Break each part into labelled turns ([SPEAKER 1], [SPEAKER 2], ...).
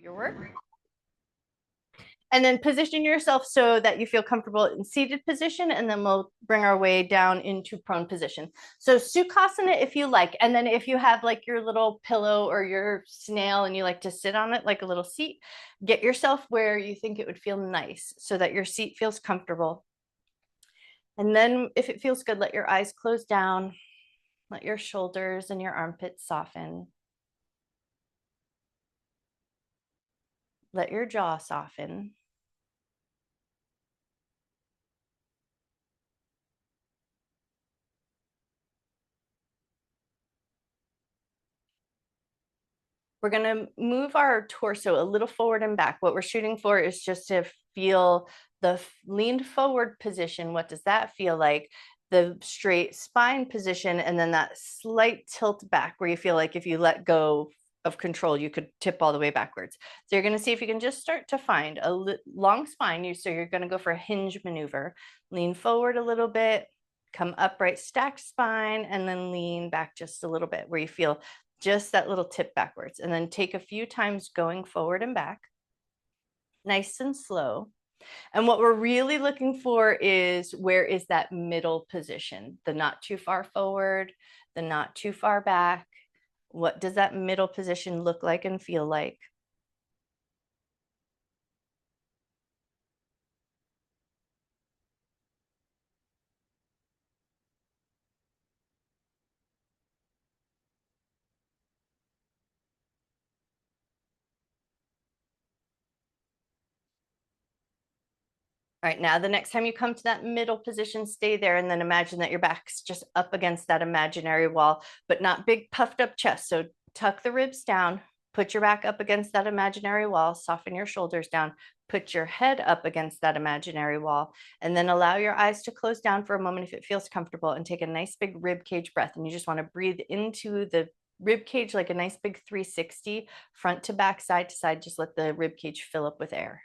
[SPEAKER 1] your work. And then position yourself so that you feel comfortable in seated position, and then we'll bring our way down into prone position. So Sukhasana if you like, and then if you have like your little pillow or your snail and you like to sit on it like a little seat, get yourself where you think it would feel nice so that your seat feels comfortable. And then if it feels good, let your eyes close down, let your shoulders and your armpits soften. Let your jaw soften. We're going to move our torso a little forward and back. What we're shooting for is just to feel the leaned forward position. What does that feel like? The straight spine position, and then that slight tilt back where you feel like if you let go of control, you could tip all the way backwards. So you're going to see if you can just start to find a long spine. So you're going to go for a hinge maneuver. Lean forward a little bit, come upright, stacked spine, and then lean back just a little bit where you feel just that little tip backwards, and then take a few times going forward and back, nice and slow. And what we're really looking for is where is that middle position, the not too far forward, the not too far back. What does that middle position look like and feel like? All right, now the next time you come to that middle position, stay there, and then imagine that your back's just up against that imaginary wall, but not big puffed up chest. So tuck the ribs down, put your back up against that imaginary wall, soften your shoulders down, put your head up against that imaginary wall, and then allow your eyes to close down for a moment if it feels comfortable, and take a nice big rib cage breath. And you just want to breathe into the rib cage like a nice big 360, front to back, side to side. Just let the rib cage fill up with air.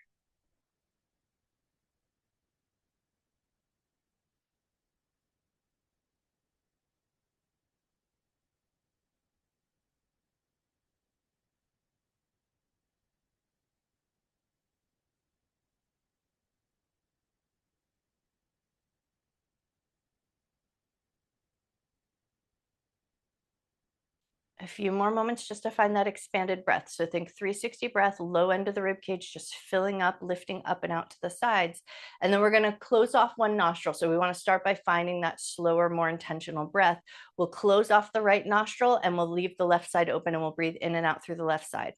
[SPEAKER 1] A few more moments just to find that expanded breath. So think 360 breath, low end of the rib cage, just filling up, lifting up and out to the sides. And then we're going to close off one nostril. So we want to start by finding that slower, more intentional breath. We'll close off the right nostril and we'll leave the left side open, and we'll breathe in and out through the left side.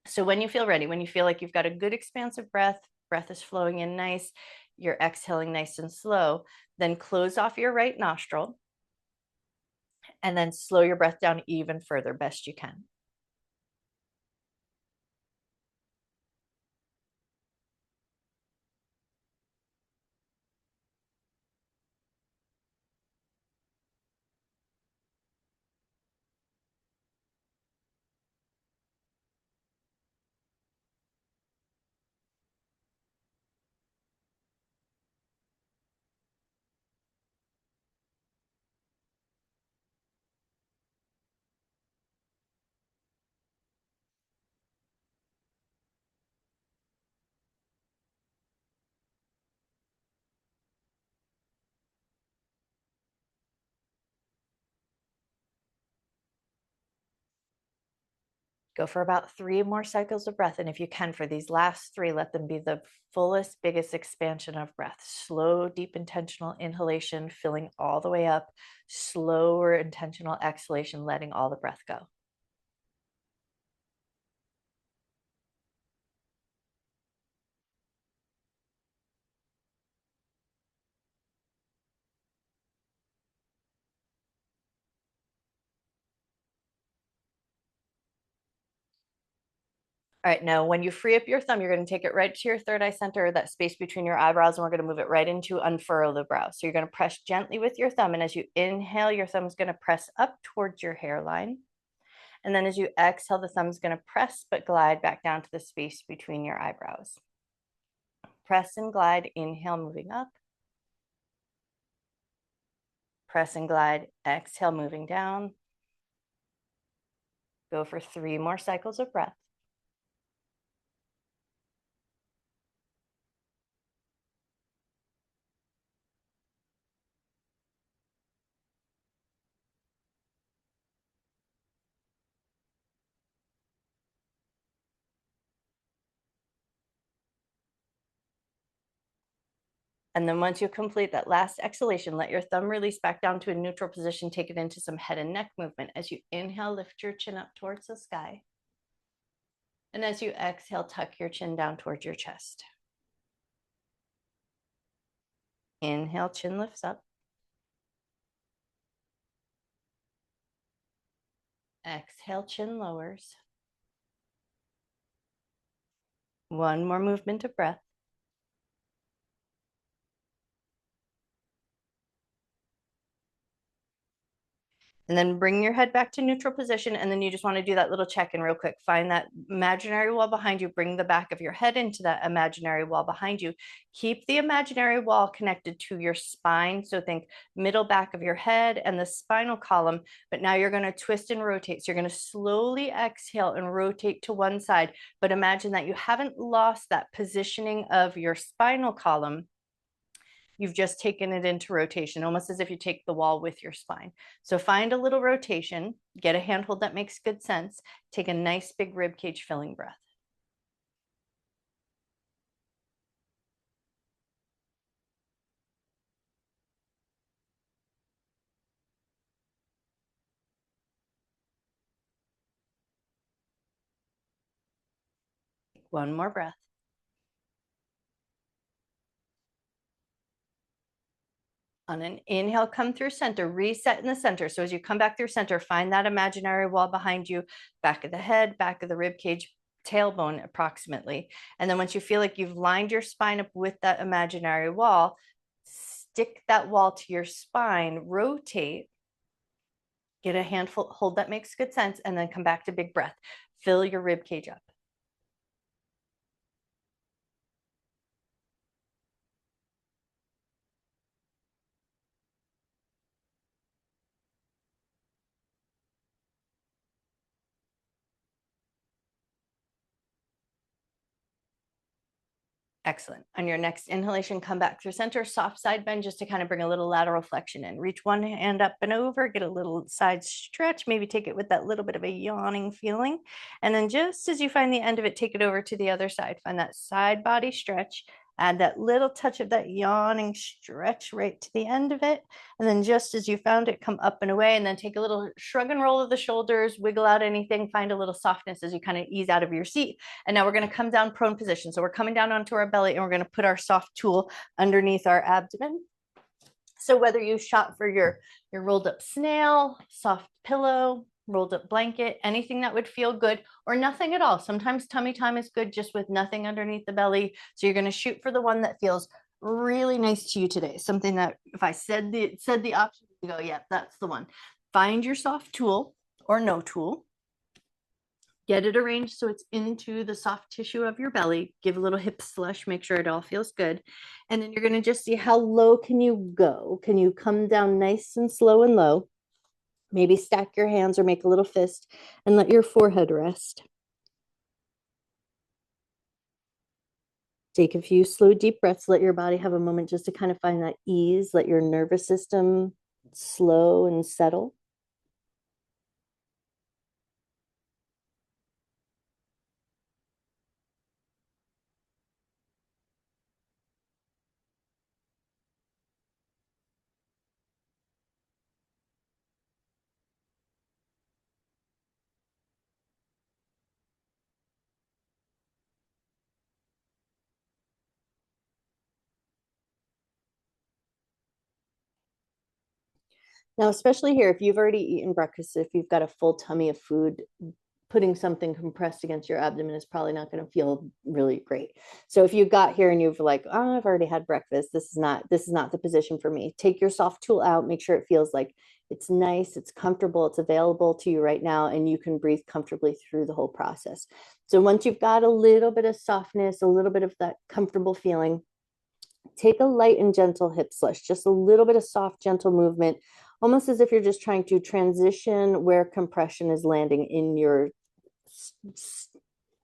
[SPEAKER 1] So when you feel ready, when you feel like you've got a good expansive breath, breath is flowing in nice, you're exhaling nice and slow, then close off your right nostril and then slow your breath down even further best you can. Go for about 3 more cycles of breath. And if you can, for these last 3, let them be the fullest, biggest expansion of breath. Slow, deep, intentional inhalation, filling all the way up. Slower, intentional exhalation, letting all the breath go. All right, now when you free up your thumb, you're going to take it right to your third eye center, that space between your eyebrows, and we're going to move it right into unfurrow the brow. So you're going to press gently with your thumb, and as you inhale, your thumb is going to press up towards your hairline. And then as you exhale, the thumb is going to press but glide back down to the space between your eyebrows. Press and glide, inhale, moving up. Press and glide, exhale, moving down. Go for 3 more cycles of breath. And then once you complete that last exhalation, let your thumb release back down to a neutral position. Take it into some head and neck movement. As you inhale, lift your chin up towards the sky. And as you exhale, tuck your chin down towards your chest. Inhale, chin lifts up. Exhale, chin lowers. One more movement of breath. And then bring your head back to neutral position. And then you just want to do that little check-in real quick. Find that imaginary wall behind you. Bring the back of your head into that imaginary wall behind you. Keep the imaginary wall connected to your spine. So think middle back of your head and the spinal column. But now you're going to twist and rotate. So you're going to slowly exhale and rotate to one side. But imagine that you haven't lost that positioning of your spinal column. You've just taken it into rotation, almost as if you take the wall with your spine. So find a little rotation, get a handhold that makes good sense, take a nice big rib cage filling breath. One more breath. On an inhale, come through center, reset in the center. So as you come back through center, find that imaginary wall behind you, back of the head, back of the rib cage, tailbone approximately. And then once you feel like you've lined your spine up with that imaginary wall, stick that wall to your spine, rotate, get a handful, hold that makes good sense, and then come back to big breath. Fill your rib cage up. Excellent. On your next inhalation, come back through center, soft side bend, just to kind of bring a little lateral flexion in. Reach one hand up and over, get a little side stretch, maybe take it with that little bit of a yawning feeling. And then just as you find the end of it, take it over to the other side. Find that side body stretch. Add that little touch of that yawning stretch right to the end of it. And then just as you found it, come up and away, and then take a little shrug and roll of the shoulders, wiggle out anything, find a little softness as you kind of ease out of your seat. And now we're going to come down prone position. So we're coming down onto our belly and we're going to put our soft tool underneath our abdomen. So whether you shot for your rolled up snail, soft pillow, rolled up blanket, anything that would feel good, or nothing at all. Sometimes tummy time is good just with nothing underneath the belly. So you're going to shoot for the one that feels really nice to you today. Something that if I said the option, you go, yeah, that's the one. Find your soft tool or no tool. Get it arranged so it's into the soft tissue of your belly. Give a little hip slush, make sure it all feels good. And then you're going to just see how low can you go? Can you come down nice and slow and low? Maybe stack your hands or make a little fist and let your forehead rest. Take a few slow, deep breaths. Let your body have a moment just to kind of find that ease. Let your nervous system slow and settle. Now, especially here, if you've already eaten breakfast, if you've got a full tummy of food, putting something compressed against your abdomen is probably not going to feel really great. So if you got here and you've like, oh, I've already had breakfast, this is not the position for me. Take your soft tool out, make sure it feels like it's nice, it's comfortable, it's available to you right now, and you can breathe comfortably through the whole process. So once you've got a little bit of softness, a little bit of that comfortable feeling, take a light and gentle hip slush, just a little bit of soft, gentle movement, almost as if you're just trying to transition where compression is landing in your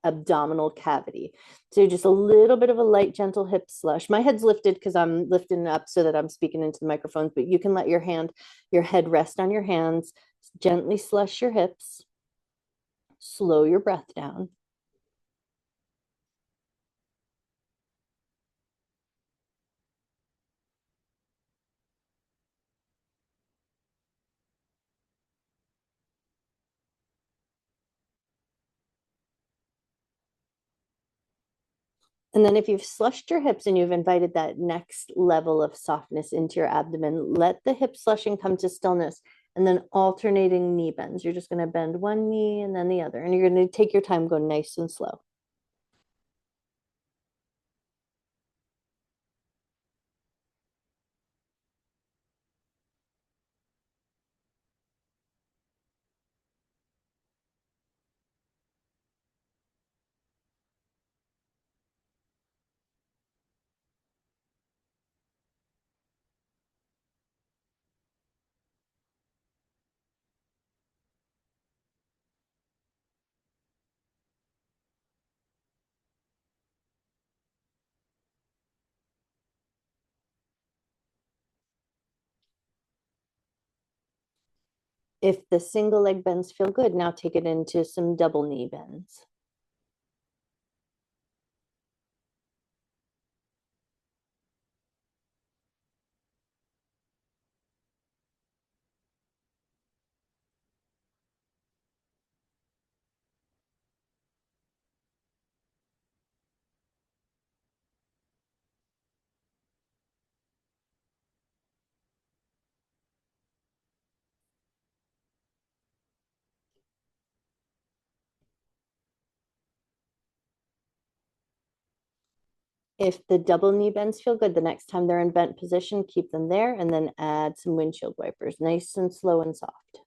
[SPEAKER 1] abdominal cavity. So just a little bit of a light, gentle hip slush. My head's lifted because I'm lifting up so that I'm speaking into the microphones, but you can let your head rest on your hands, gently slush your hips, slow your breath down. And then if you've slushed your hips and you've invited that next level of softness into your abdomen, let the hip slushing come to stillness and then alternating knee bends. You're just going to bend one knee and then the other. And you're going to take your time, go nice and slow. If the single leg bends feel good, now take it into some double knee bends. If the double knee bends feel good, the next time they're in bent position, keep them there and then add some windshield wipers, nice and slow and soft.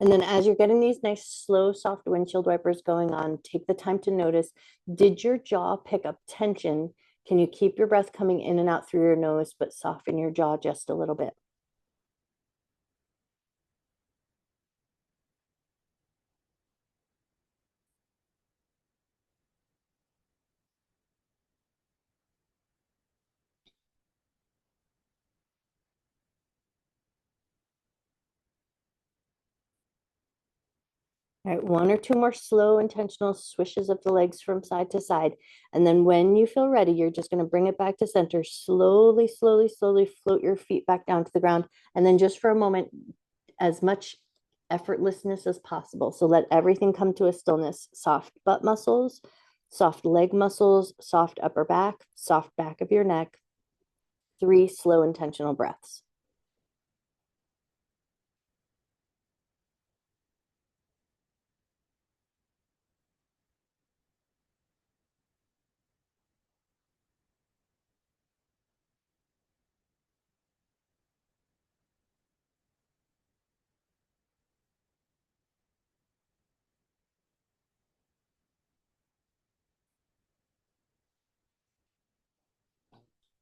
[SPEAKER 1] And then as you're getting these nice, slow, soft windshield wipers going on, take the time to notice, did your jaw pick up tension? Can you keep your breath coming in and out through your nose, but soften your jaw just a little bit? All right, one or two more slow, intentional swishes of the legs from side to side. And then when you feel ready, you're just going to bring it back to center. Slowly, slowly, slowly float your feet back down to the ground. And then just for a moment, as much effortlessness as possible. So let everything come to a stillness. Soft butt muscles, soft leg muscles, soft upper back, soft back of your neck. 3 slow, intentional breaths.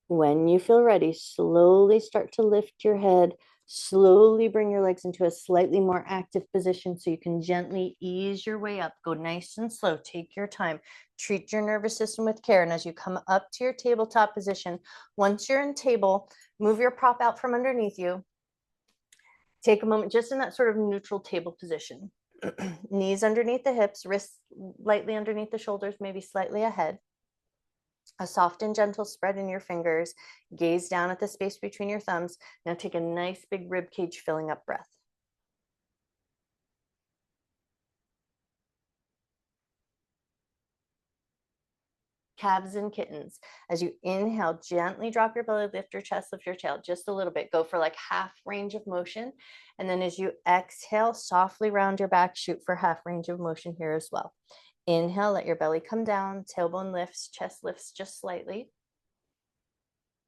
[SPEAKER 1] When you feel ready, slowly start to lift your head. Slowly bring your legs into a slightly more active position so you can gently ease your way up. Go nice and slow. Take your time. Treat your nervous system with care. And as you come up to your tabletop position, once you're in table, move your prop out from underneath you. Take a moment just in that sort of neutral table position. Knees underneath the hips, wrists lightly underneath the shoulders, maybe slightly ahead. A soft and gentle spread in your fingers. Gaze down at the space between your thumbs. Now take a nice big rib cage filling up breath. Calves and kittens. As you inhale, gently drop your belly, lift your chest, lift your tail just a little bit. Go for like half range of motion. And then as you exhale, softly round your back, shoot for half range of motion here as well. Inhale, let your belly come down, tailbone lifts, chest lifts just slightly.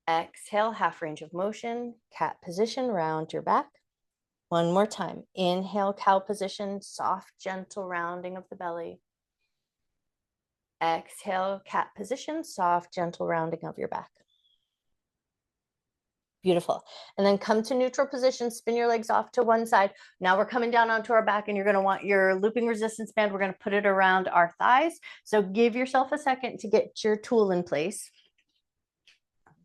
[SPEAKER 1] Exhale, half range of motion, cat position, round your back. One more time. Inhale, cow position, soft, gentle rounding of the belly. Exhale, cat position, soft, gentle rounding of your back. Beautiful. And then come to neutral position, spin your legs off to one side. Now we're coming down onto our back and you're going to want your looping resistance band. We're going to put it around our thighs. So give yourself a second to get your tool in place.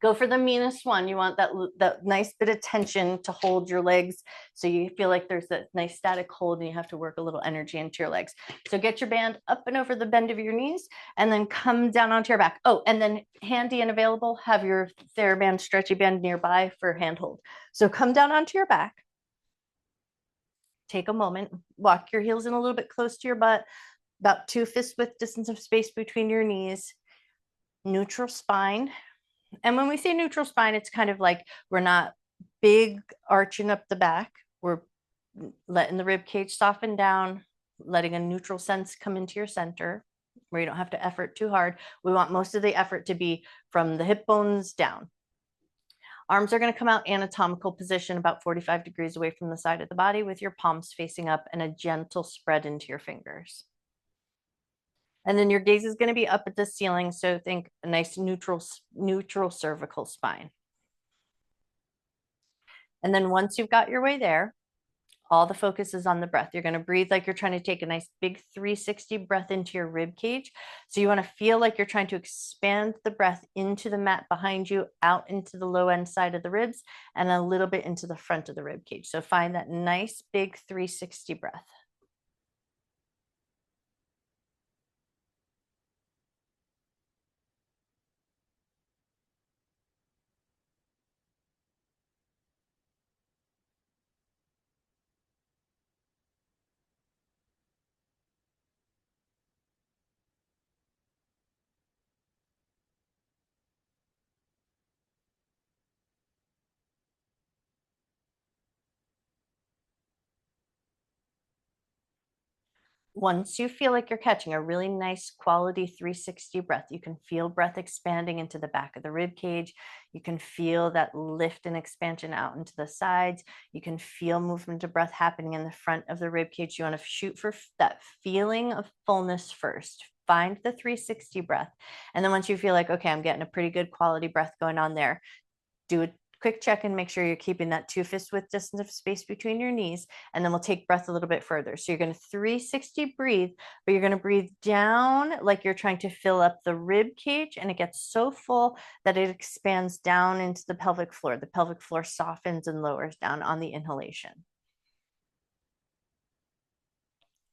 [SPEAKER 1] Go for the meanest one. You want that nice bit of tension to hold your legs. So you feel like there's that nice static hold and you have to work a little energy into your legs. So get your band up and over the bend of your knees and then come down onto your back. Oh, and then handy and available, have your TheraBand stretchy band nearby for handhold. So come down onto your back. Take a moment, walk your heels in a little bit close to your butt, about 2 fist width distance of space between your knees, neutral spine. And when we say neutral spine, it's kind of like we're not big arching up the back. We're letting the rib cage soften down, letting a neutral sense come into your center where you don't have to effort too hard. We want most of the effort to be from the hip bones down. Arms are going to come out anatomical position about 45 degrees away from the side of the body with your palms facing up and a gentle spread into your fingers. And then your gaze is going to be up at the ceiling. So think a nice neutral cervical spine. And then once you've got your way there, all the focus is on the breath. You're going to breathe like you're trying to take a nice big 360 breath into your rib cage. So you want to feel like you're trying to expand the breath into the mat behind you, out into the low end side of the ribs, and a little bit into the front of the rib cage. So find that nice big 360 breath. Once you feel like you're catching a really nice quality 360 breath, you can feel breath expanding into the back of the rib cage. You can feel that lift and expansion out into the sides. You can feel movement of breath happening in the front of the rib cage. You want to shoot for that feeling of fullness first. Find the 360 breath. And then once you feel like, okay, I'm getting a pretty good quality breath going on there, do a quick check and make sure you're keeping that 2 fist width distance of space between your knees. And then we'll take breath a little bit further. So you're going to 360 breathe, but you're going to breathe down like you're trying to fill up the rib cage. And it gets so full that it expands down into the pelvic floor. The pelvic floor softens and lowers down on the inhalation.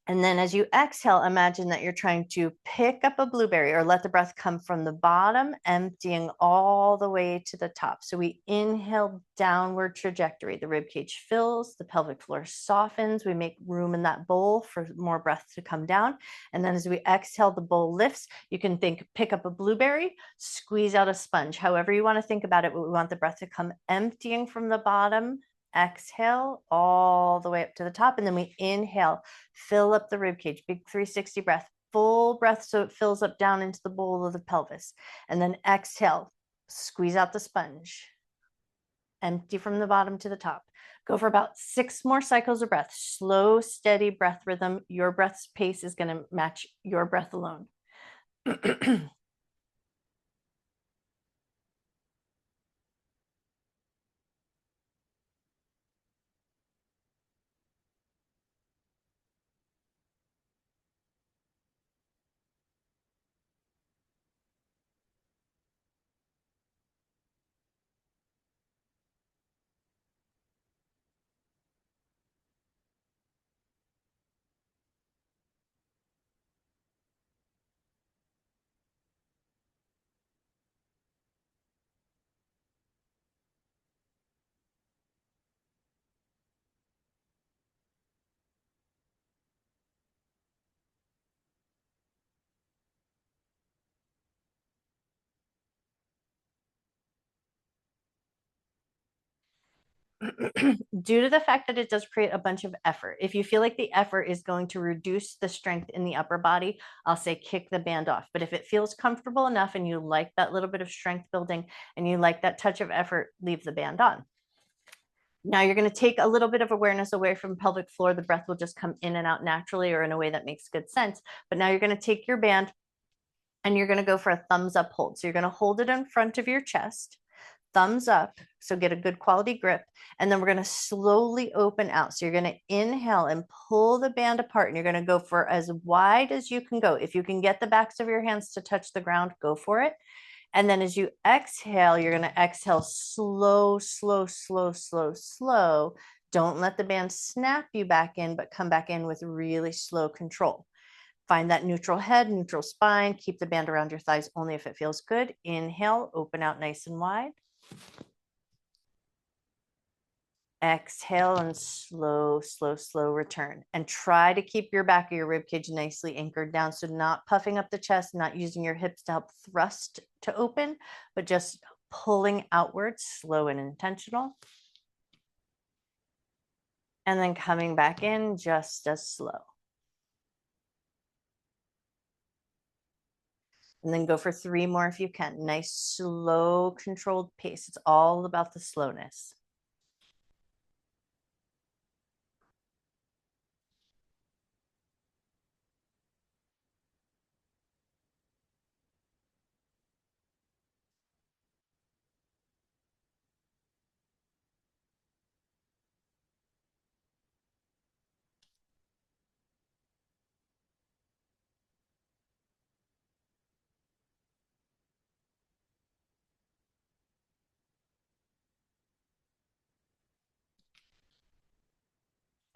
[SPEAKER 1] And then as you exhale, imagine that you're trying to pick up a blueberry or let the breath come from the bottom, emptying all the way to the top. So we inhale downward trajectory. The rib cage fills, the pelvic floor softens. We make room in that bowl for more breath to come down. And then as we exhale, the bowl lifts. You can think, pick up a blueberry, squeeze out a sponge. However you want to think about it, but we want the breath to come emptying from the bottom. Exhale all the way up to the top. And then we inhale, fill up the rib cage, big 360 breath, full breath so it fills up down into the bowl of the pelvis. And then exhale, squeeze out the sponge, empty from the bottom to the top. Go for about 6 more cycles of breath, slow, steady breath rhythm. Your breath's pace is going to match your breath alone. Due to the fact that it does create a bunch of effort, if you feel like the effort is going to reduce the strength in the upper body, I'll say kick the band off. But if it feels comfortable enough and you like that little bit of strength building and you like that touch of effort, leave the band on. Now you're going to take a little bit of awareness away from pelvic floor. The breath will just come in and out naturally or in a way that makes good sense. But now you're going to take your band and you're going to go for a thumbs up hold. So you're going to hold it in front of your chest, thumbs up, so get a good quality grip. And then we're going to slowly open out. So you're going to inhale and pull the band apart, and you're going to go for as wide as you can go. If you can get the backs of your hands to touch the ground, go for it. And then as you exhale, you're going to exhale slow, slow, slow, slow, slow. Don't let the band snap you back in, but come back in with really slow control. Find that neutral head, neutral spine. Keep the band around your thighs only if it feels good. Inhale, open out nice and wide. Exhale and slow, slow, slow return. And try to keep your back of your rib cage nicely anchored down. So not puffing up the chest, not using your hips to help thrust to open, but just pulling outwards, slow and intentional. And then coming back in just as slow. And then go for 3 more if you can. Nice, slow, controlled pace. It's all about the slowness.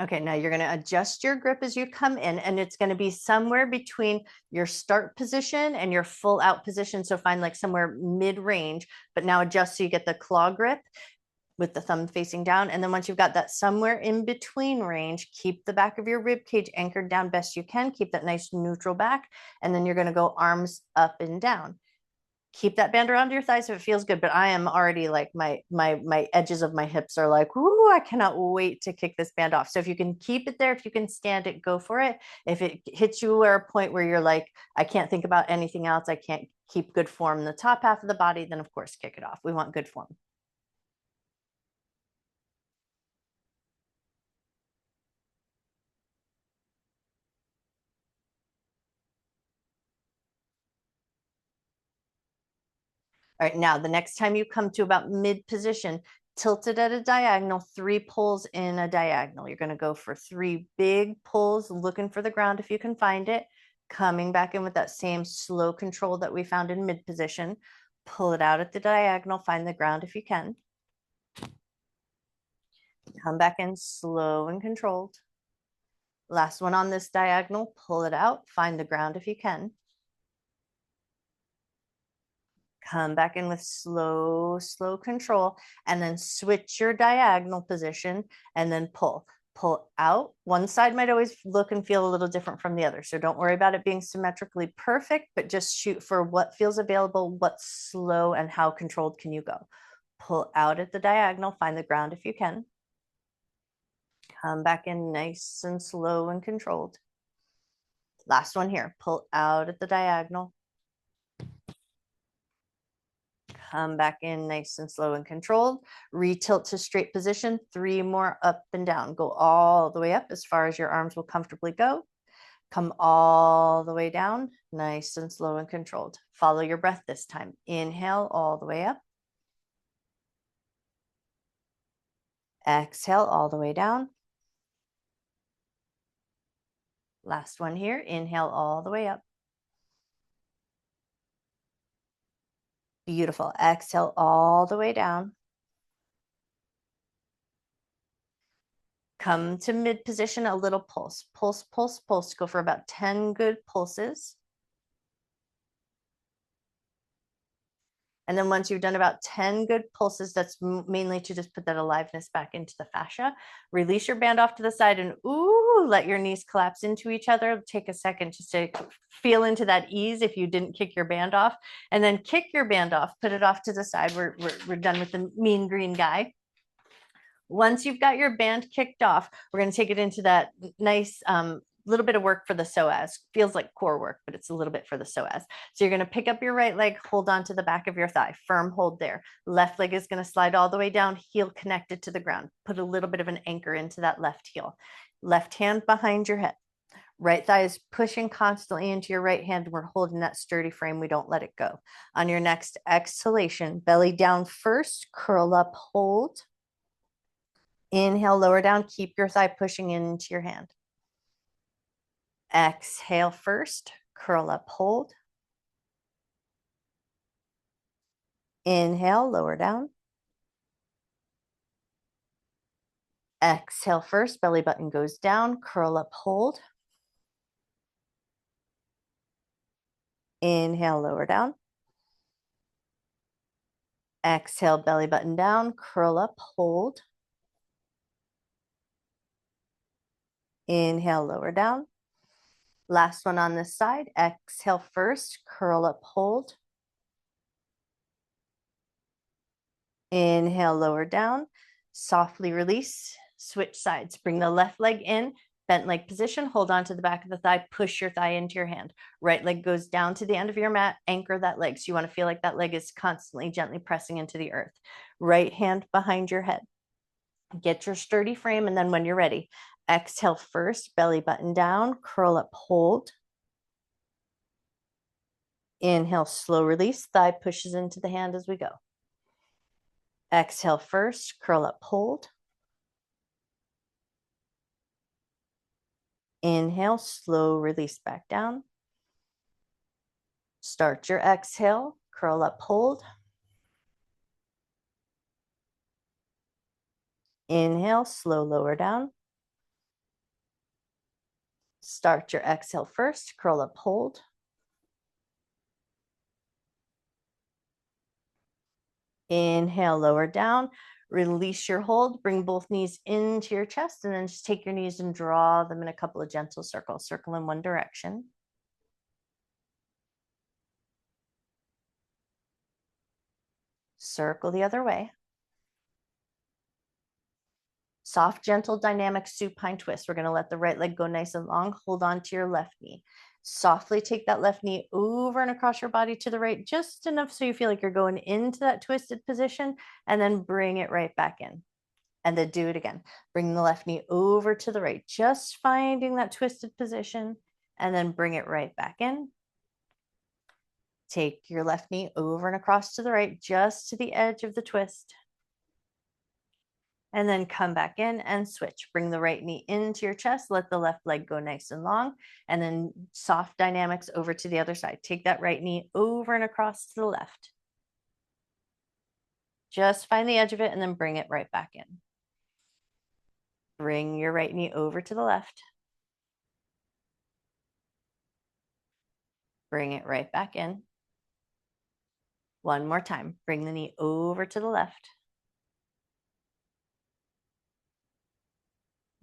[SPEAKER 1] Okay, now you're going to adjust your grip as you come in, and it's going to be somewhere between your start position and your full out position. So find like somewhere mid range, but now adjust so you get the claw grip with the thumb facing down. And then once you've got that somewhere in between range, keep the back of your rib cage anchored down best you can. Keep that nice neutral back. And then you're going to go arms up and down. Keep that band around your thighs if it feels good, but I am already like my edges of my hips are like, ooh, I cannot wait to kick this band off. So if you can keep it there, if you can stand it, go for it. If it hits you at a point where you're like, I can't think about anything else, I can't keep good form in the top half of the body, then of course kick it off. We want good form. All right, now the next time you come to about mid position, tilt it at a diagonal, 3 pulls in a diagonal. You're going to go for 3 big pulls, looking for the ground if you can find it, coming back in with that same slow control that we found in mid position. Pull it out at the diagonal, find the ground if you can. Come back in slow and controlled. Last one on this diagonal, pull it out, find the ground if you can. Come back in with slow, slow control, and then switch your diagonal position and then pull. Pull out. One side might always look and feel a little different from the other. So don't worry about it being symmetrically perfect, but just shoot for what feels available, what's slow, and how controlled can you go. Pull out at the diagonal, find the ground if you can. Come back in nice and slow and controlled. Last one here. Pull out at the diagonal. Come back in nice and slow and controlled. Retilt to straight position. 3 more up and down. Go all the way up as far as your arms will comfortably go. Come all the way down, nice and slow and controlled. Follow your breath this time. Inhale all the way up. Exhale all the way down. Last one here. Inhale all the way up. Beautiful. Exhale all the way down. Come to mid position, a little pulse. Pulse, pulse, pulse. Go for about 10 good pulses. And then once you've done about 10 good pulses, that's mainly to just put that aliveness back into the fascia. Release your band off to the side and ooh, let your knees collapse into each other. Take a second just to feel into that ease if you didn't kick your band off. And then kick your band off, put it off to the side. We're done with the mean green guy. Once you've got your band kicked off, we're going to take it into that nice little bit of work for the psoas. Feels like core work, but it's a little bit for the psoas. So you're going to pick up your right leg, hold on to the back of your thigh, firm hold there. Left leg is going to slide all the way down, heel connected to the ground. Put a little bit of an anchor into that left heel. Left hand behind your head. Right thigh is pushing constantly into your right hand. We're holding that sturdy frame. We don't let it go. On your next exhalation, belly down first, curl up, hold. Inhale, lower down, keep your thigh pushing into your hand. Exhale first, curl up, hold. Inhale, lower down. Exhale first, belly button goes down, curl up, hold. Inhale, lower down. Exhale, belly button down, curl up, hold. Inhale, lower down. Last one on this side. Exhale first, curl up, hold. Inhale, lower down. Softly release, switch sides. Bring the left leg in, bent leg position. Hold on to the back of the thigh, push your thigh into your hand. Right leg goes down to the end of your mat, anchor that leg. So you want to feel like that leg is constantly gently pressing into the earth. Right hand behind your head. Get your sturdy frame, and then when you're ready, exhale first, belly button down, curl up, hold. Inhale, slow release, thigh pushes into the hand as we go. Exhale first, curl up, hold. Inhale, slow release back down. Start your exhale, curl up, hold. Inhale, slow lower down. Start your exhale first, curl up, hold. Inhale, lower down. Release your hold, bring both knees into your chest, and then just take your knees and draw them in a couple of gentle circles. Circle in one direction. Circle the other way. Soft, gentle, dynamic supine twist. We're going to let the right leg go nice and long. Hold on to your left knee. Softly take that left knee over and across your body to the right, just enough so you feel like you're going into that twisted position, and then bring it right back in. And then do it again. Bring the left knee over to the right, just finding that twisted position, and then bring it right back in. Take your left knee over and across to the right, just to the edge of the twist. And then come back in and switch. Bring the right knee into your chest. Let the left leg go nice and long. And then soft dynamics over to the other side. Take that right knee over and across to the left. Just find the edge of it and then bring it right back in. Bring your right knee over to the left. Bring it right back in. One more time. Bring the knee over to the left.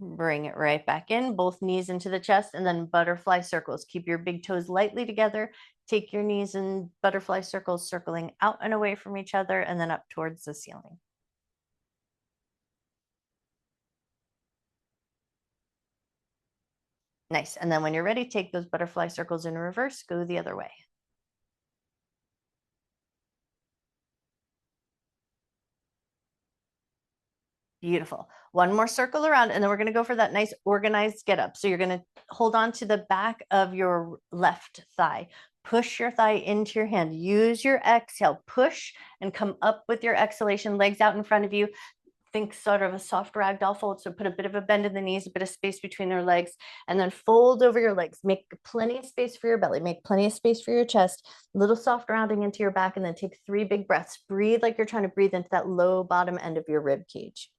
[SPEAKER 1] Bring it right back in, both knees into the chest, and then butterfly circles. Keep your big toes lightly together. Take your knees in butterfly circles, circling out and away from each other, and then up towards the ceiling. Nice. And then when you're ready, take those butterfly circles in reverse, go the other way. Beautiful. One more circle around, and then we're going to go for that nice organized get up. So you're going to hold on to the back of your left thigh. Push your thigh into your hand. Use your exhale. Push and come up with your exhalation. Legs out in front of you. Think sort of a soft ragdoll fold. So put a bit of a bend in the knees, a bit of space between their legs, and then fold over your legs. Make plenty of space for your belly. Make plenty of space for your chest. A little soft rounding into your back, and then take 3 big breaths. Breathe like you're trying to breathe into that low bottom end of your rib cage.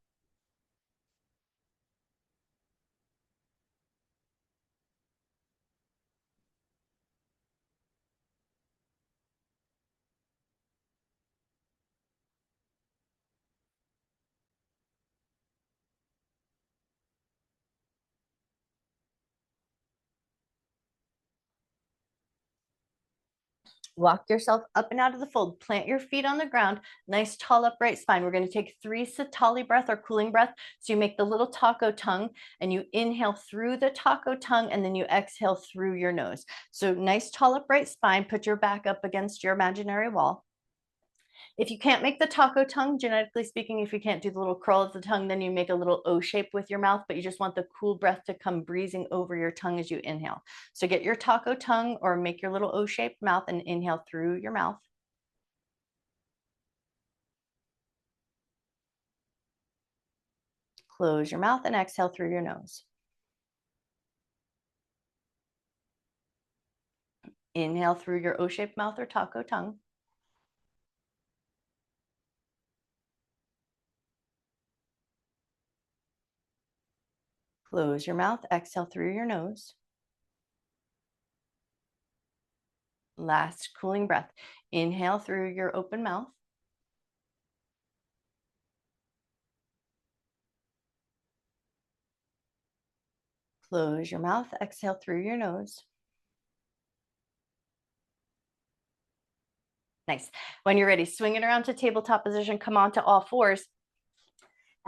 [SPEAKER 1] Walk yourself up and out of the fold. Plant your feet on the ground. Nice tall upright spine. We're going to take 3 Satali breath or cooling breath. So you make the little taco tongue and you inhale through the taco tongue and then you exhale through your nose. So nice tall upright spine. Put your back up against your imaginary wall. If you can't make the taco tongue, genetically speaking, if you can't do the little curl of the tongue, then you make a little O shape with your mouth, but you just want the cool breath to come breezing over your tongue as you inhale. So get your taco tongue or make your little O-shaped mouth and inhale through your mouth. Close your mouth and exhale through your nose. Inhale through your O-shaped mouth or taco tongue. Close your mouth, exhale through your nose. Last cooling breath. Inhale through your open mouth. Close your mouth, exhale through your nose. Nice. When you're ready, swing it around to tabletop position, come onto all fours.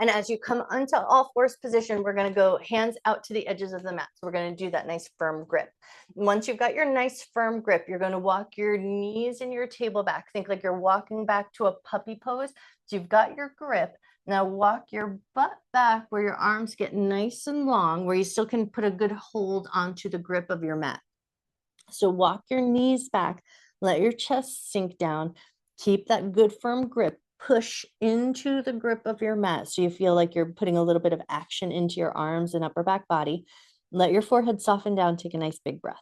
[SPEAKER 1] And as you come onto all fours position, we're going to go hands out to the edges of the mat. So we're going to do that nice firm grip. Once you've got your nice firm grip, you're going to walk your knees and your table back. Think like you're walking back to a puppy pose. So you've got your grip. Now walk your butt back where your arms get nice and long, where you still can put a good hold onto the grip of your mat. So walk your knees back, let your chest sink down, keep that good firm grip, push into the grip of your mat so you feel like you're putting a little bit of action into your arms and upper back body. Let your forehead soften down, take a nice big breath.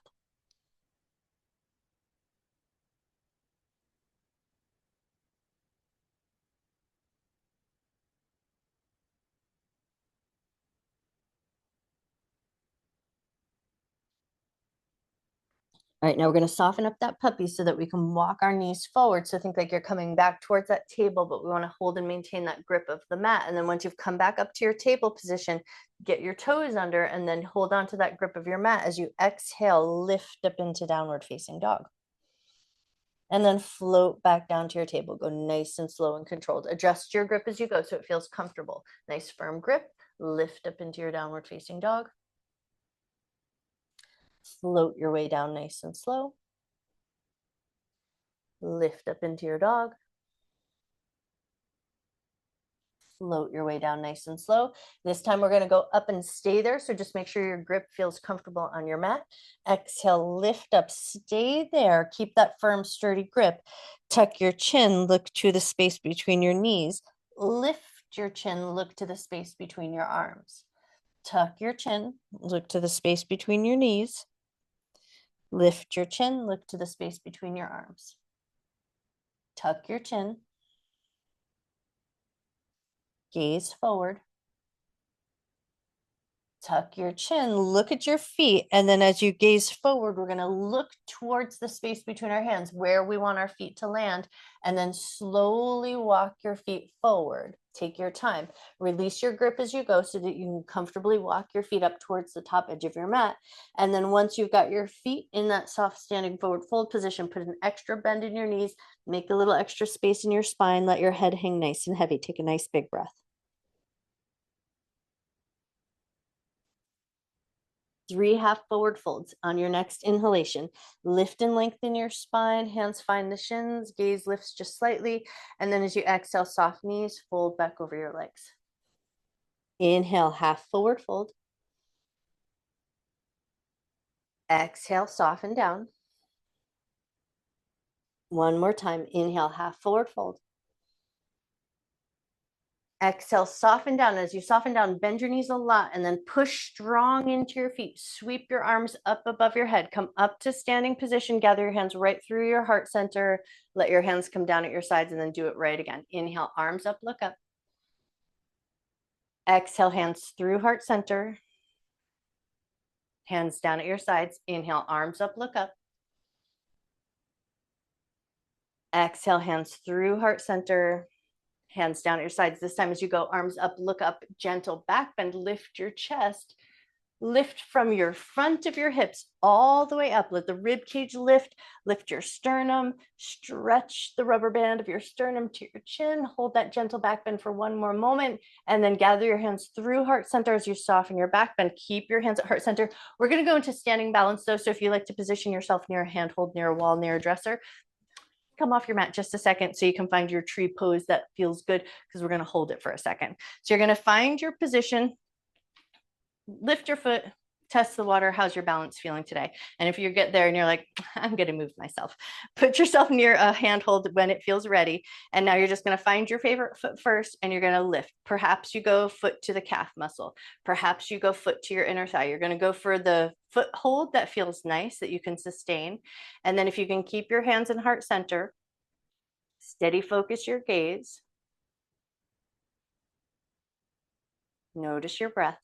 [SPEAKER 1] All right, now we're going to soften up that puppy so that we can walk our knees forward. So think like you're coming back towards that table, but we want to hold and maintain that grip of the mat. And then once you've come back up to your table position, get your toes under and then hold on to that grip of your mat as you exhale, lift up into downward facing dog. And then float back down to your table. Go nice and slow and controlled. Adjust your grip as you go so it feels comfortable. Nice firm grip. Lift up into your downward facing dog. Float your way down nice and slow. Lift up into your dog. Float your way down nice and slow. This time we're going to go up and stay there. So just make sure your grip feels comfortable on your mat. Exhale, lift up, stay there. Keep that firm, sturdy grip. Tuck your chin, look to the space between your knees. Lift your chin, look to the space between your arms. Tuck your chin, look to the space between your knees. Lift your chin, look to the space between your arms. Tuck your chin. Gaze forward. Tuck your chin, look at your feet. And then as you gaze forward, we're going to look towards the space between our hands where we want our feet to land. And then slowly walk your feet forward. Take your time. Release your grip as you go so that you can comfortably walk your feet up towards the top edge of your mat. And then once you've got your feet in that soft standing forward fold position, put an extra bend in your knees, make a little extra space in your spine, let your head hang nice and heavy. Take a nice big breath. 3 half forward folds. On your next inhalation, lift and lengthen your spine, hands find the shins, gaze lifts just slightly. And then as you exhale, soft knees, fold back over your legs. Inhale, half forward fold. Exhale, soften down. One more time. Inhale, half forward fold. Exhale, soften down. As you soften down, bend your knees a lot and then push strong into your feet. Sweep your arms up above your head. Come up to standing position. Gather your hands right through your heart center. Let your hands come down at your sides and then do it right again. Inhale, arms up, look up. Exhale, hands through heart center. Hands down at your sides. Inhale, arms up, look up. Exhale, hands through heart center. Hands down at your sides. This time as you go, arms up, look up, gentle back bend, lift your chest. Lift from your front of your hips all the way up. Let the rib cage lift. Lift your sternum. Stretch the rubber band of your sternum to your chin. Hold that gentle back bend for one more moment. And then gather your hands through heart center as you soften your back bend. Keep your hands at heart center. We're going to go into standing balance though. So if you like to position yourself near a handhold, near a wall, near a dresser, come off your mat just a second so you can find your tree pose that feels good, because we're going to hold it for a second. So you're going to find your position, lift your foot, test the water. How's your balance feeling today? And if you get there and you're like, I'm going to move myself, put yourself near a handhold when it feels ready. And now you're just going to find your favorite foot first and you're going to lift. Perhaps you go foot to the calf muscle. Perhaps you go foot to your inner thigh. You're going to go for the foot hold that feels nice, that you can sustain. And then if you can keep your hands in heart center, steady focus your gaze. Notice your breath.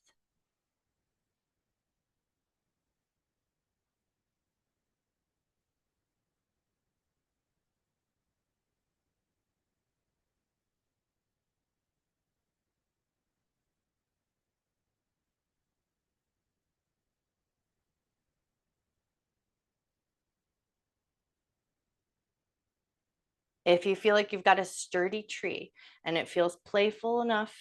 [SPEAKER 1] If you feel like you've got a sturdy tree and it feels playful enough,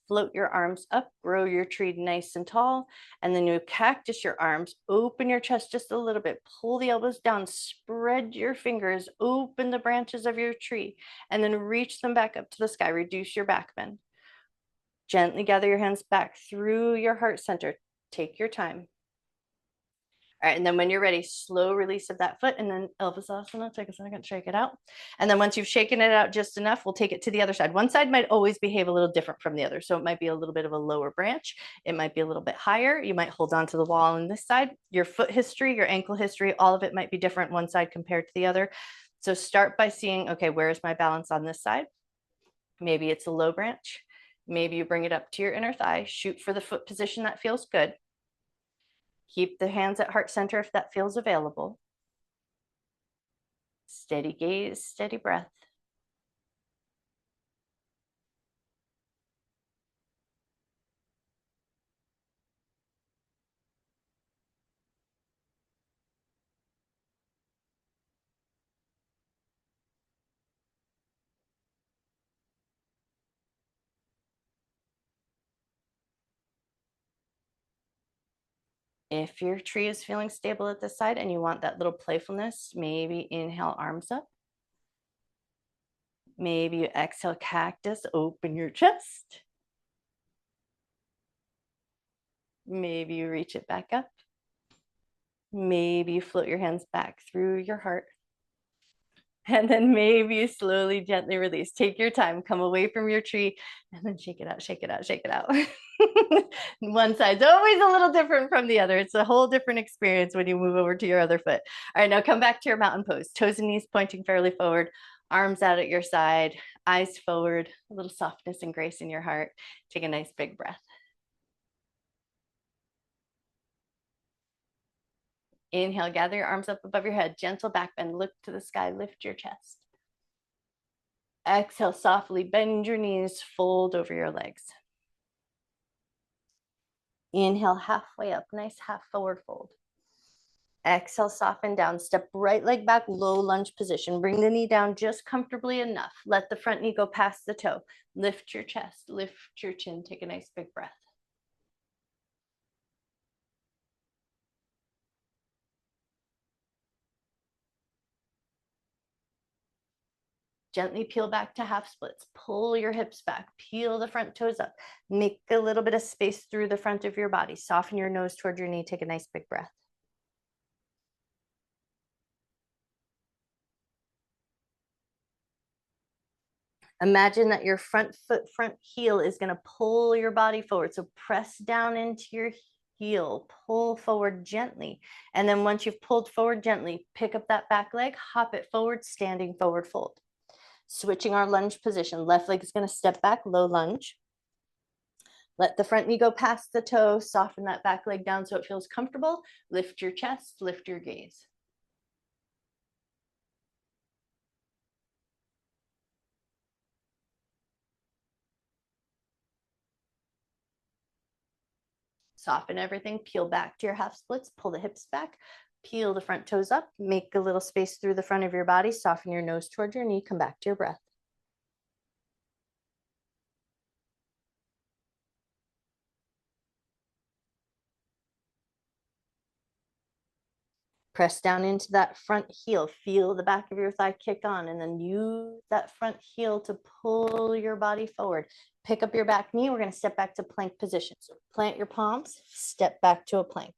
[SPEAKER 1] float your arms up, grow your tree nice and tall, and then you cactus your arms, open your chest just a little bit, pull the elbows down, spread your fingers, open the branches of your tree, and then reach them back up to the sky. Reduce your back bend. Gently gather your hands back through your heart center. Take your time. All right, and then when you're ready, slow release of that foot, and then Elvasasana. Take a second, shake it out. And then once you've shaken it out just enough, we'll take it to the other side. One side might always behave a little different from the other. So it might be a little bit of a lower branch. It might be a little bit higher. You might hold on to the wall on this side. Your foot history, your ankle history, all of it might be different one side compared to the other. So start by seeing, okay, where is my balance on this side? Maybe it's a low branch. Maybe you bring it up to your inner thigh. Shoot for the foot position that feels good. Keep the hands at heart center if that feels available. Steady gaze, steady breath. If your tree is feeling stable at this side and you want that little playfulness, maybe inhale, arms up. Maybe you exhale, cactus, open your chest. Maybe you reach it back up. Maybe you float your hands back through your heart. And then maybe you slowly, gently release. Take your time, come away from your tree, and then shake it out, shake it out, shake it out. One side's always a little different from the other. It's a whole different experience when you move over to your other foot. All right, now come back to your mountain pose. Toes and knees pointing fairly forward, arms out at your side, eyes forward, a little softness and grace in your heart. Take a nice big breath. Inhale, gather your arms up above your head, gentle back bend, look to the sky, lift your chest. Exhale, softly bend your knees, fold over your legs. Inhale, halfway up, nice half forward fold. Exhale, soften down, step right leg back, low lunge position. Bring the knee down just comfortably enough. Let the front knee go past the toe. Lift your chest, lift your chin, take a nice big breath. Gently peel back to half splits. Pull your hips back. Peel the front toes up. Make a little bit of space through the front of your body. Soften your nose toward your knee. Take a nice big breath. Imagine that your front foot, front heel is going to pull your body forward. So press down into your heel, pull forward gently. And then once you've pulled forward gently, pick up that back leg, hop it forward, standing forward fold. Switching our lunge position. Left leg is going to step back, low lunge. Let the front knee go past the toe. Soften that back leg down so it feels comfortable. Lift your chest, lift your gaze. Soften everything, peel back to your half splits, pull the hips back, peel the front toes up, make a little space through the front of your body, soften your nose toward your knee, come back to your breath. Press down into that front heel, feel the back of your thigh kick on, and then use that front heel to pull your body forward. Pick up your back knee, we're gonna step back to plank position. So plant your palms, step back to a plank.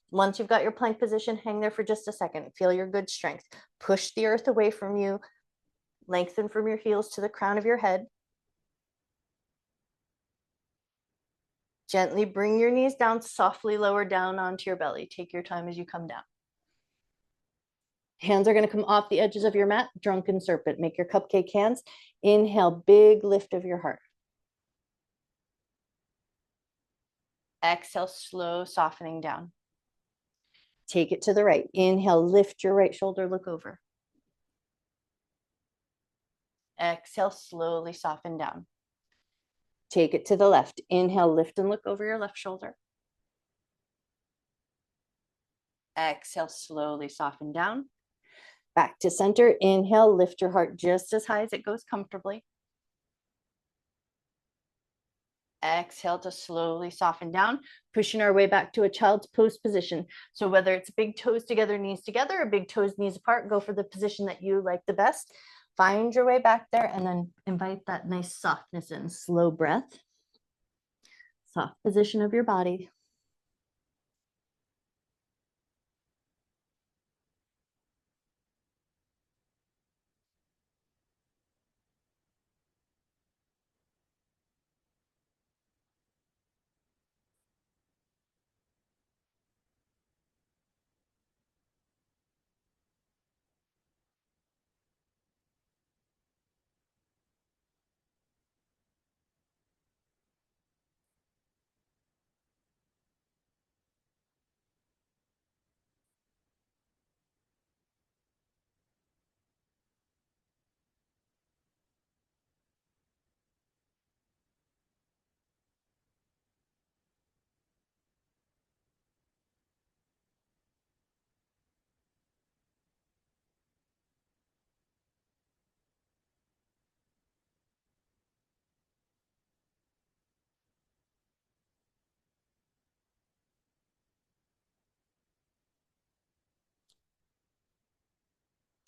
[SPEAKER 1] Once you've got your plank position, hang there for just a second. Feel your good strength. Push the earth away from you. Lengthen from your heels to the crown of your head. Gently bring your knees down, softly lower down onto your belly. Take your time as you come down. Hands are going to come off the edges of your mat, drunken serpent. Make your cupcake hands. Inhale, big lift of your heart. Exhale, slow softening down. Take it to the right. Inhale, lift your right shoulder, look over. Exhale, slowly soften down. Take it to the left. Inhale, lift and look over your left shoulder. Exhale, slowly soften down. Back to center. Inhale, lift your heart just as high as it goes comfortably. Exhale to slowly soften down, pushing our way back to a child's pose position. So whether it's big toes together, knees together, or big toes, knees apart, go for the position that you like the best. Find your way back there and then invite that nice softness in. Slow breath, soft position of your body.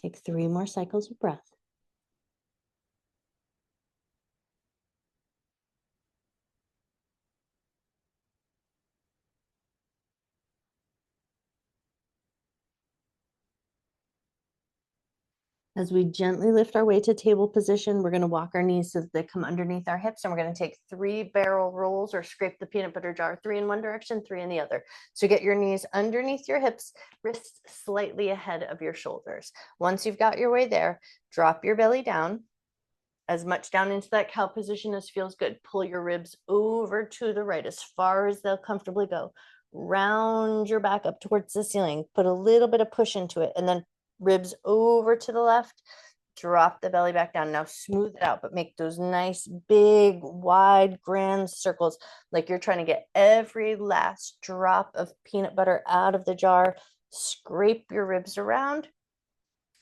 [SPEAKER 1] Take 3 more cycles of breath. As we gently lift our way to table position, we're going to walk our knees so that they come underneath our hips, and we're going to take 3 barrel rolls or scrape the peanut butter jar, 3 in one direction, 3 in the other. So get your knees underneath your hips, wrists slightly ahead of your shoulders. Once you've got your way there, drop your belly down, as much down into that cow position as feels good. Pull your ribs over to the right as far as they'll comfortably go. Round your back up towards the ceiling. Put a little bit of push into it, and then ribs over to the left. Drop the belly back down. Now smooth it out, but make those nice, big, wide, grand circles, like you're trying to get every last drop of peanut butter out of the jar. Scrape your ribs around.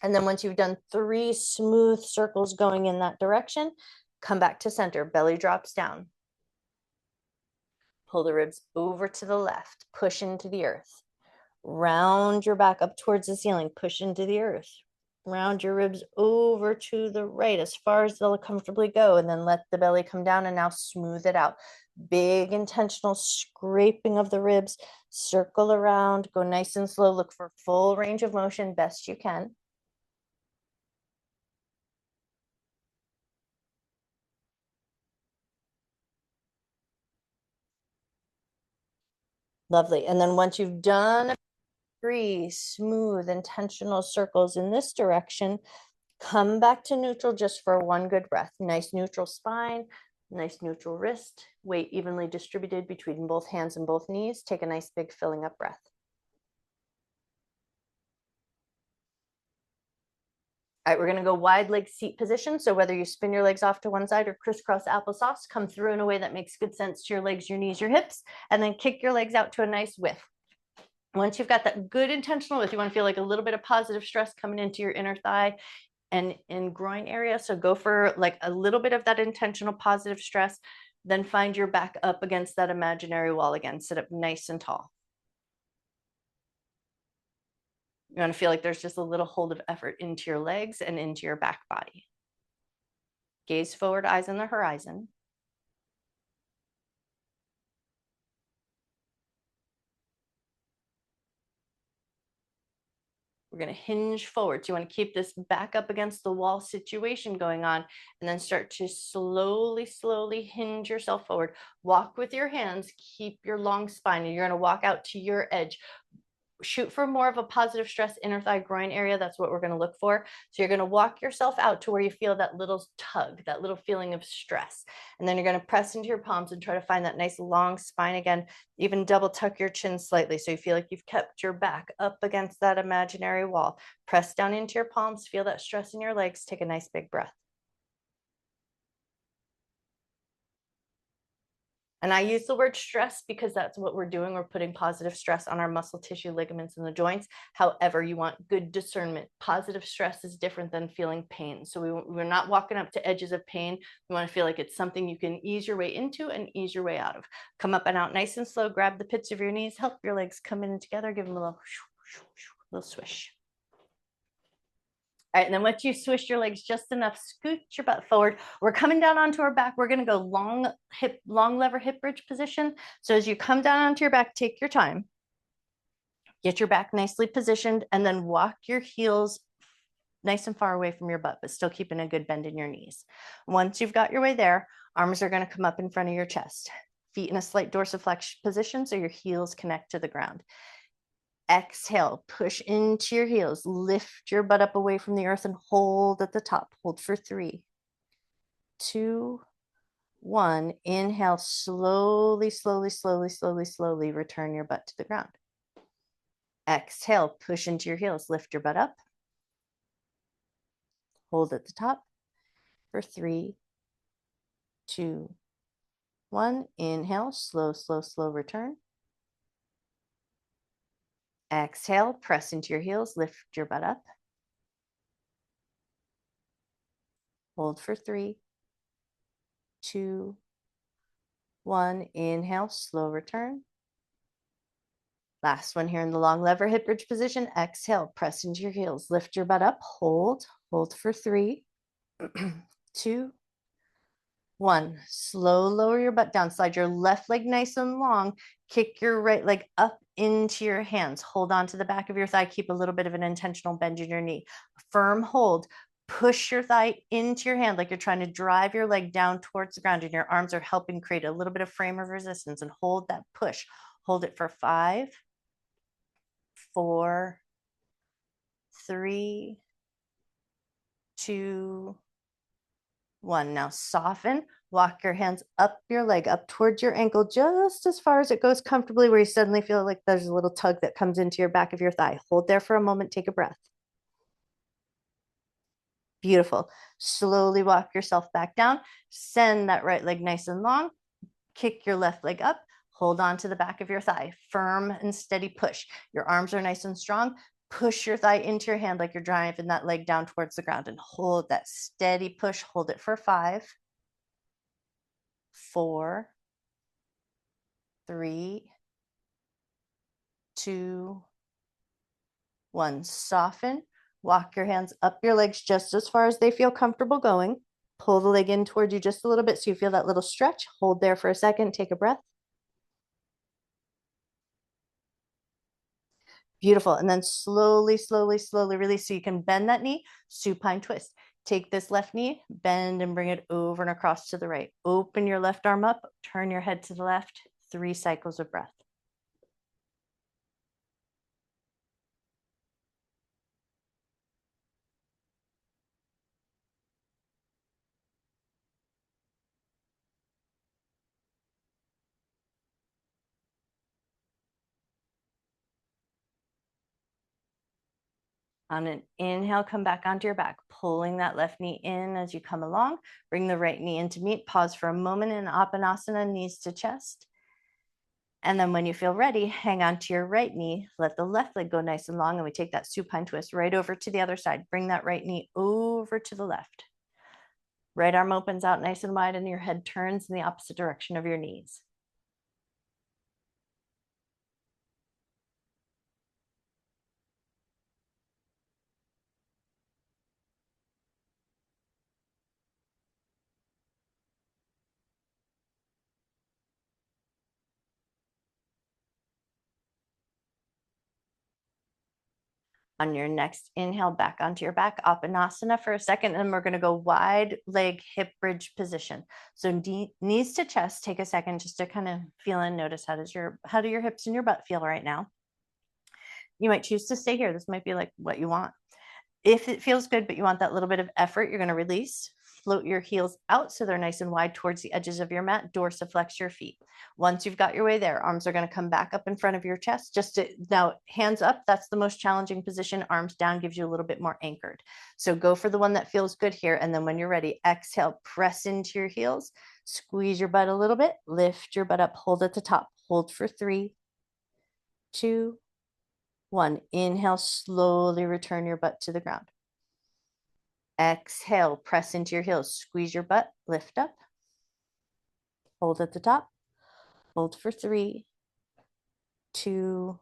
[SPEAKER 1] And then once you've done 3 smooth circles going in that direction, come back to center. Belly drops down. Pull the ribs over to the left. Push into the earth. Round your back up towards the ceiling. Push into the earth. Round your ribs over to the right as far as they'll comfortably go. And then let the belly come down and now smooth it out. Big intentional scraping of the ribs. Circle around. Go nice and slow. Look for full range of motion best you can. Lovely. And then once you've done 3 smooth, intentional circles in this direction, come back to neutral just for 1 good breath. Nice neutral spine, nice neutral wrist, weight evenly distributed between both hands and both knees. Take a nice big filling up breath. All right, we're gonna go wide leg seat position. So whether you spin your legs off to one side or crisscross applesauce, come through in a way that makes good sense to your legs, your knees, your hips, and then kick your legs out to a nice width. Once you've got that good intentional width, you want to feel like a little bit of positive stress coming into your inner thigh and in groin area. So go for like a little bit of that intentional positive stress, then find your back up against that imaginary wall again. Sit up nice and tall. You want to feel like there's just a little hold of effort into your legs and into your back body. Gaze forward, eyes on the horizon. We're going to hinge forward. So you want to keep this back up against the wall situation going on, and then start to slowly, slowly hinge yourself forward. Walk with your hands, keep your long spine, and you're going to walk out to your edge. Shoot for more of a positive stress inner thigh groin area. That's what we're going to look for. So you're going to walk yourself out to where you feel that little tug, that little feeling of stress. And then you're going to press into your palms and try to find that nice long spine again. Even double tuck your chin slightly so you feel like you've kept your back up against that imaginary wall. Press down into your palms, feel that stress in your legs. Take a nice big breath. And I use the word stress because that's what we're doing. We're putting positive stress on our muscle tissue, ligaments, and the joints. However, you want good discernment. Positive stress is different than feeling pain. So we're not walking up to edges of pain. We want to feel like it's something you can ease your way into and ease your way out of. Come up and out nice and slow. Grab the pits of your knees. Help your legs come in together. Give them a little swish. All right, and then once you swish your legs just enough, scoot your butt forward. We're coming down onto our back. We're going to go long lever hip bridge position. So as you come down onto your back, take your time. Get your back nicely positioned, and then walk your heels nice and far away from your butt, but still keeping a good bend in your knees. Once you've got your way there, arms are going to come up in front of your chest. Feet in a slight dorsiflexion position so your heels connect to the ground. Exhale, push into your heels, lift your butt up away from the earth and hold at the top. Hold for 3, 2, 1. Inhale, slowly, slowly, slowly, slowly, slowly return your butt to the ground. Exhale, push into your heels, lift your butt up. Hold at the top for 3, 2, 1. Inhale, slow, slow, slow return. Exhale, press into your heels, lift your butt up. Hold for 3, 2, 1. Inhale, slow return. Last one here in the long lever hip bridge position. Exhale, press into your heels, lift your butt up, hold for 3, 2, 1. Slow lower your butt down, slide your left leg nice and long, kick your right leg up into your hands, hold on to the back of your thigh, keep a little bit of an intentional bend in your knee, firm hold, push your thigh into your hand like you're trying to drive your leg down towards the ground, and your arms are helping create a little bit of frame of resistance, and hold that push. Hold it for 5, 4, 3, 2, 1. Now soften, walk your hands up your leg, up towards your ankle, just as far as it goes comfortably, where you suddenly feel like there's a little tug that comes into your back of your thigh. Hold there for a moment, take a breath. Beautiful. Slowly walk yourself back down. Send that right leg nice and long. Kick your left leg up. Hold on to the back of your thigh. Firm and steady push. Your arms are nice and strong. Push your thigh into your hand like you're driving that leg down towards the ground, and hold that steady push. Hold it for 5, 4, 3, 2, 1. Soften. Walk your hands up your legs just as far as they feel comfortable going. Pull the leg in towards you just a little bit so you feel that little stretch. Hold there for a second. Take a breath. Beautiful. And then slowly, slowly, slowly release so you can bend that knee, supine twist. Take this left knee, bend and bring it over and across to the right. Open your left arm up, turn your head to the left, 3 cycles of breath. On an inhale, come back onto your back, pulling that left knee in as you come along. Bring the right knee into meet. Pause for a moment in Apanasana, knees to chest. And then when you feel ready, hang on to your right knee. Let the left leg go nice and long. And we take that supine twist right over to the other side. Bring that right knee over to the left. Right arm opens out nice and wide, and your head turns in the opposite direction of your knees. On your next inhale, back onto your back, Apanasana for a second, and we're going to go wide leg hip bridge position. So knees to chest. Take a second just to kind of feel and notice how do your hips and your butt feel right now. You might choose to stay here. This might be like what you want. If it feels good, but you want that little bit of effort, you're going to release. Float your heels out so they're nice and wide towards the edges of your mat. Dorsiflex your feet. Once you've got your way there, arms are going to come back up in front of your chest. Now, hands up, that's the most challenging position. Arms down gives you a little bit more anchored. So go for the one that feels good here. And then when you're ready, exhale, press into your heels. Squeeze your butt a little bit, lift your butt up, hold at the top, hold for 3, 2, 1. Inhale, slowly return your butt to the ground. Exhale, press into your heels, squeeze your butt, lift up, hold at the top, hold for 3, 2,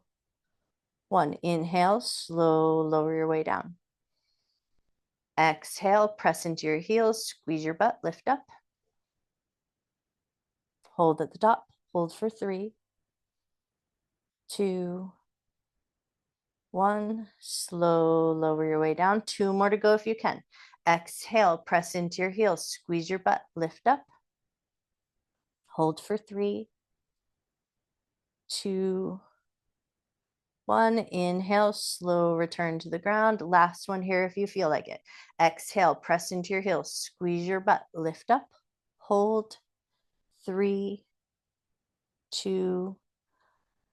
[SPEAKER 1] 1. Inhale, slow, lower your way down. Exhale, press into your heels, squeeze your butt, lift up, hold at the top, hold for 3, 2, 1. Slow, lower your way down. 2 more to go if you can. Exhale, press into your heels, squeeze your butt, lift up, hold for 3, 2, 1. Inhale, slow return to the ground. Last one here if you feel like it. Exhale, press into your heels, squeeze your butt, lift up, hold, 3, 2,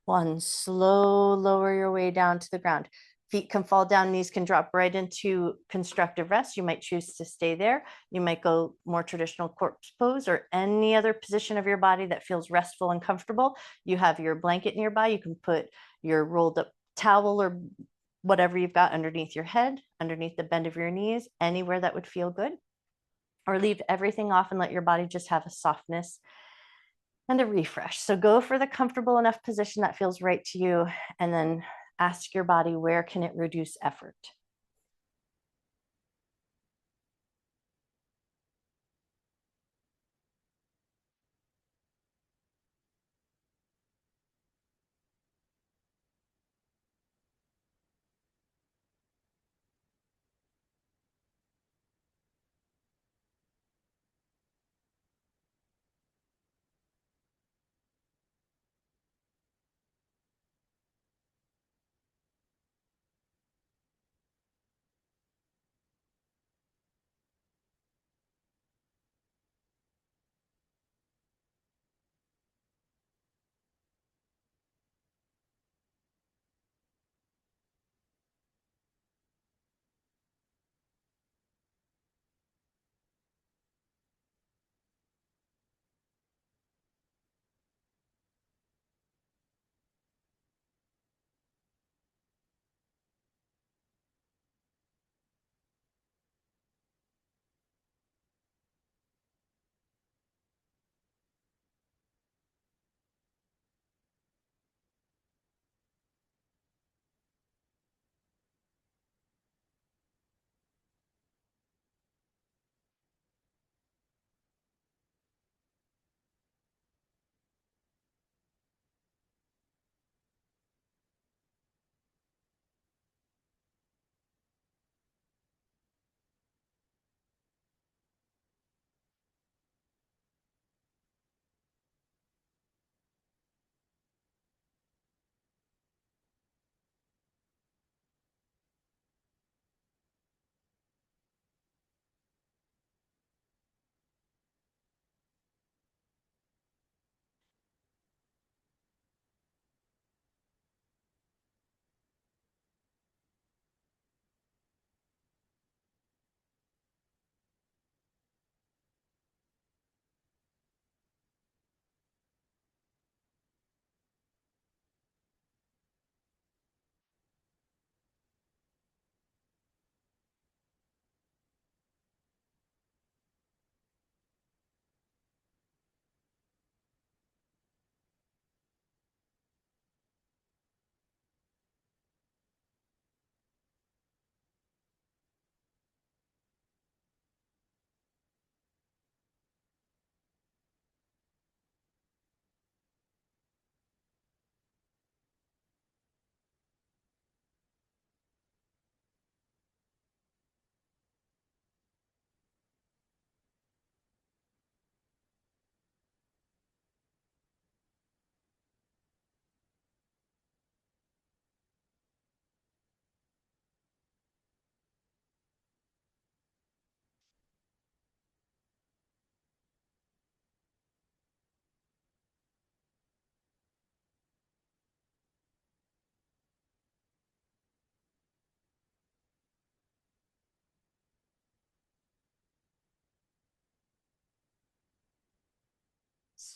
[SPEAKER 1] 1. Slow, lower your way down to the ground. Feet can fall down, knees can drop right into constructive rest. You might choose to stay there. You might go more traditional corpse pose or any other position of your body that feels restful and comfortable. You have your blanket nearby. You can put your rolled up towel or whatever you've got underneath your head, underneath the bend of your knees, anywhere that would feel good. Or leave everything off and let your body just have a softness and a refresh. So go for the comfortable enough position that feels right to you, and then ask your body, where can it reduce effort?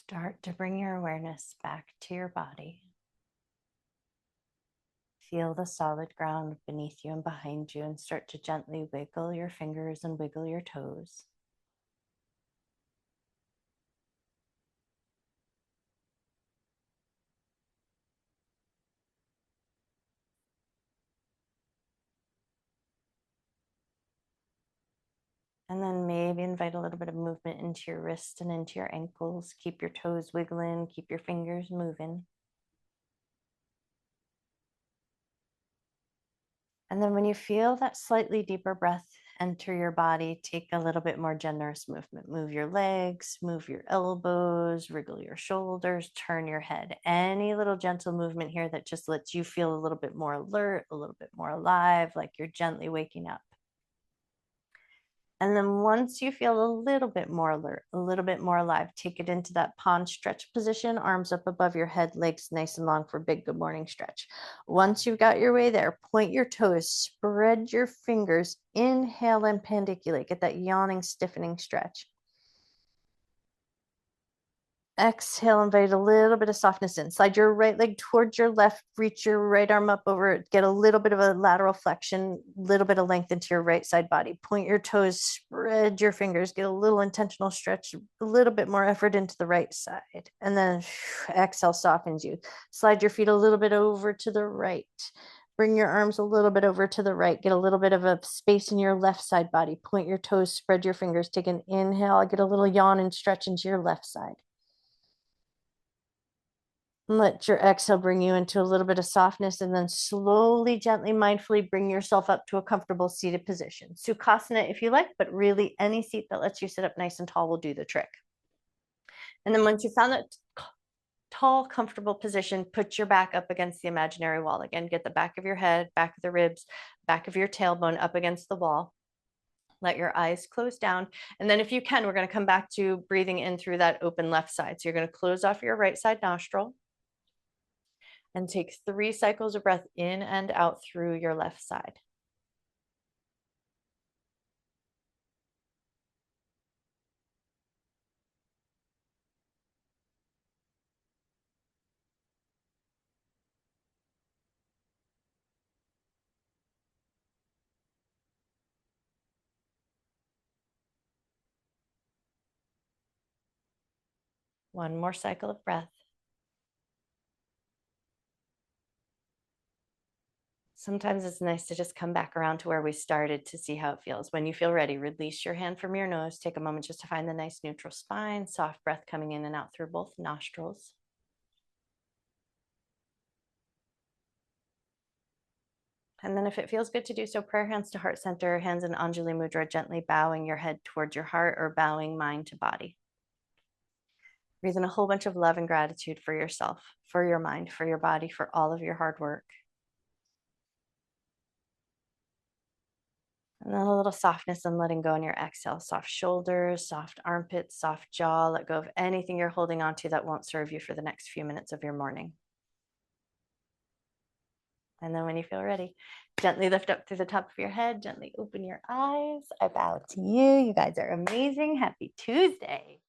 [SPEAKER 1] Start to bring your awareness back to your body. Feel the solid ground beneath you and behind you, and start to gently wiggle your fingers and wiggle your toes. And then maybe invite a little bit of movement into your wrists and into your ankles. Keep your toes wiggling, keep your fingers moving. And then when you feel that slightly deeper breath enter your body, take a little bit more generous movement. Move your legs, move your elbows, wriggle your shoulders, turn your head. Any little gentle movement here that just lets you feel a little bit more alert, a little bit more alive, like you're gently waking up. And then once you feel a little bit more alert, a little bit more alive, take it into that pond stretch position, arms up above your head, legs nice and long for big good morning stretch. Once you've got your way there, point your toes, spread your fingers, inhale and pandiculate, get that yawning, stiffening stretch. Exhale, invite a little bit of softness in. Slide your right leg towards your left, reach your right arm up over it, get a little bit of a lateral flexion, little bit of length into your right side body. Point your toes, spread your fingers, get a little intentional stretch, a little bit more effort into the right side. And then exhale, softens you. Slide your feet a little bit over to the right. Bring your arms a little bit over to the right. Get a little bit of a space in your left side body. Point your toes, spread your fingers. Take an inhale, get a little yawn and stretch into your left side. Let your exhale bring you into a little bit of softness, and then slowly, gently, mindfully bring yourself up to a comfortable seated position. Sukhasana if you like, but really any seat that lets you sit up nice and tall will do the trick. And then once you found that tall, comfortable position, put your back up against the imaginary wall. Again, get the back of your head, back of the ribs, back of your tailbone up against the wall. Let your eyes close down. And then if you can, we're going to come back to breathing in through that open left side. So you're going to close off your right side nostril and take 3 cycles of breath in and out through your left side. One more cycle of breath. Sometimes it's nice to just come back around to where we started to see how it feels. When you feel ready, release your hand from your nose. Take a moment just to find the nice neutral spine, soft breath coming in and out through both nostrils. And then if it feels good to do so, prayer hands to heart center, hands in Anjali Mudra, gently bowing your head towards your heart or bowing mind to body. Breathe in a whole bunch of love and gratitude for yourself, for your mind, for your body, for all of your hard work. And then a little softness and letting go in your exhale. Soft shoulders, soft armpits, soft jaw. Let go of anything you're holding on to that won't serve you for the next few minutes of your morning. And then when you feel ready, gently lift up through the top of your head, gently open your eyes. I bow to you. You guys are amazing. Happy Tuesday.